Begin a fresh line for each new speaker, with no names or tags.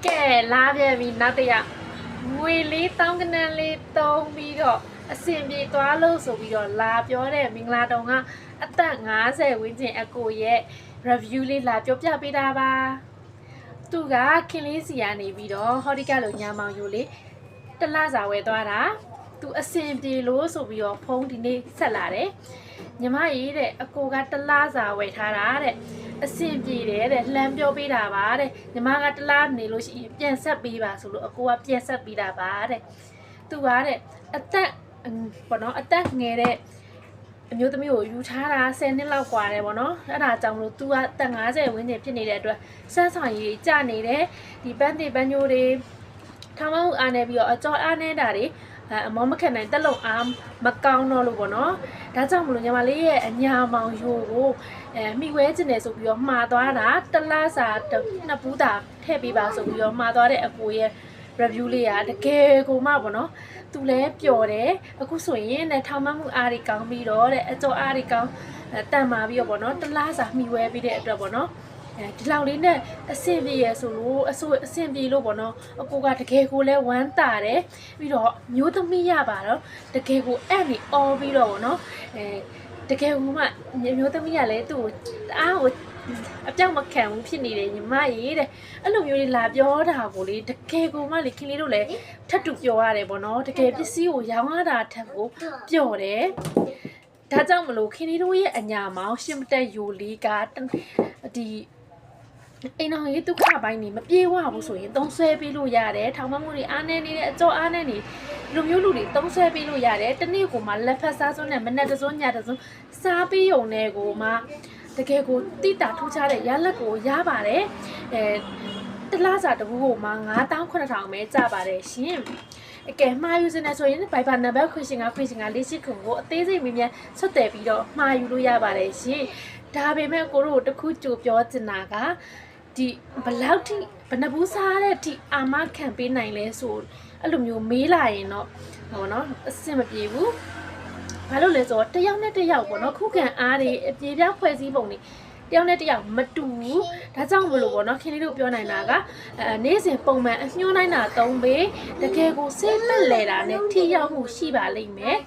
ကဲလာပြန်ပြီနောက်တစ်ယောက်ငွေလေးတောင်းကနန်းလေးတုံးပြီးတော့အစင်ပြေသွားလို့ဆိုပြီးတော့လာပြောတဲ့မင်္ဂလာတုံကအသက်50ဝန်းကျင်အကိုရဲ့ review လေးလာပြောပြပေးတာပါသူကခင်လေးစီကနေပြီးတော့ဟောဒီကလိုညာမောင်ယူလေးတလစာဝယ်သွားတာသူအစင်ပြေလို့ဆိုပြီးတော့ဖုန်းဒီနေ့ဆက်လာတယ်ညီမကြီးတဲ့အကိုကတလားစာဝယ်ထားတာတဲ့အဆင်ပြေတယ်တဲ့လှမ်းပြောပေးတာပါတဲ့ညီမကတလားနေလို့ရှိရင်ပြန်ဆက်ပေးပါဆိုလို့အကိုကပြန်ဆက်ပေးတာပါတဲ့သူကတဲ့အသက်ပေါ့နော်အသက်ငယ်တဲ့အမျိုးသမီးကိုယူထားတာ10နှစ်လောက်กว่าတယ်ပေါ့နော်အဲ့ဒါကြောင့်မလို့ तू ကတက်50ဝန်းကျင်ဖြစ်နေတဲ့အတွက်စမ်းဆောင်ရည်ကြနေတယ်ဒီပန်းညိုတွေထောင်မအားနေပြီးတော့အကြောအားနေတာတွေအမောမခံနိုင်တက်လုံအားမကောင်းတော့လို့ပေါ့နော်ဒါကြောင့်မလို့ညီမလေးရဲ့အညာမောင်ရိုးကိုမိဝဲကျင်တယ်ဆိုပြီးတော့မှားသွားတာတလားစာနှစ်ပူးတာထည့်ပေးပါဆိုပြီးတော့မှားသွားတဲ့အကိုရဲ့ review လေးကတကယ်ကိုမှပေါ့နော်သူလည်းပျော်တယ်အခုဆိုရင်နဲ့ထောင်မမှုအားတွေကောင်းပြီးတော့တဲ့အကျော်အားတွေကောင်းတန်မာပြီးတော့ပေါ့နော်တလားစာမိဝဲပြီးတဲ့အတွက်ပေါ့နော်ဒီလောက်လေးနဲ့အဆင်ပြေရဆိုလို့အဆင်ပြေလို့ပေါ့နော်အကိုကတကယ်ကိုလဲဝမ်းတာတယ်ပြီးတော့မျိုးသမီးရပါတော့တကယ်ကိုအဲ့နေအော်ပြီးတော့ပေါ့နော်တကယ်ကိုမှမျိုးသမီးကလည်းသူ့ကိုအားကိုအပြောက်မခံဘူးဖြစ်နေတယ်ညီမရေတဲ့အဲ့လိုမျိုးလေးလာပြောတာကိုလေတကယ်ကိုမှလေခင်လေးတို့လည်းထပ်တူပြောရတယ်ပေါ့နော်တကယ်ပစ္စည်းကိုရောင်းရတာထက်ကိုပျော်တယ်ဒါကြောင့်မလို့ခင်လေးတို့ရဲ့အညာမောင်ရှင်းမတက်ယူလေးကဒီအိမ်တော်ရေးဒုက္ခပိုင်းနေမပြေဝဘူးဆိုရင်သုံးဆွဲပေးလို့ရတယ်ထောင်မမှုတွေအားနေနေတဲ့အကျော်အားနေနေလူမျိုးလူတွေသုံးဆွဲပေးလို့ရတယ်တနေ့ကိုမှလက်ဖက်စားစွန်းနဲ့မနဲ့တစွန်းညတစွန်းစားပြီးုံနဲ့ကိုမှတကယ်ကိုတိတာထူးခြားတဲ့ရလက်ကိုရပါတယ်တလားစာတဘူးကိုမှ9,900ပဲကြပါတယ်ရှင်အကဲမှားယူစနေဆိုရင်ဘိုင်ဘာနံပါတ်ခွင့်ရှင်ကလေးရှိခုကိုအသေးစိတ်မြင်မြန်ဆွတ်တယ်ပြီးတော့မှားယူလို့ရပါတယ်ရှင်ဒါပေမဲ့ကိုတို့တခုကြိုပြောချင်တာကဒီဘလောက်ထိဘယ်နှဘူးစားတဲ့အထိအာမခံပေးနိုင်လဲဆိုအဲ့လိုမျိုးမေးလာရင်တော့ဟောနော်အဆင်မပြေဘူးဘာလို့လဲဆိုတော့တယောက်နဲ့တယောက်ပေါ့နော်ခုခံအားတွေအပြေပြောက်ဖွဲ့စည်းပုံတွေတယောက်နဲ့တယောက်မတူဘူးဒါကြောင့်မလို့ပေါ့နော်ခင်လေးတို့ပြောနိုင်တာကနေ့စဉ်ပုံမှန်အညှိုးနိုင်တာ3ပေတကယ်ကိုစိတ်ပက်လဲတာနဲ့ထိရောက်မှုရှိပါလိမ့်မယ်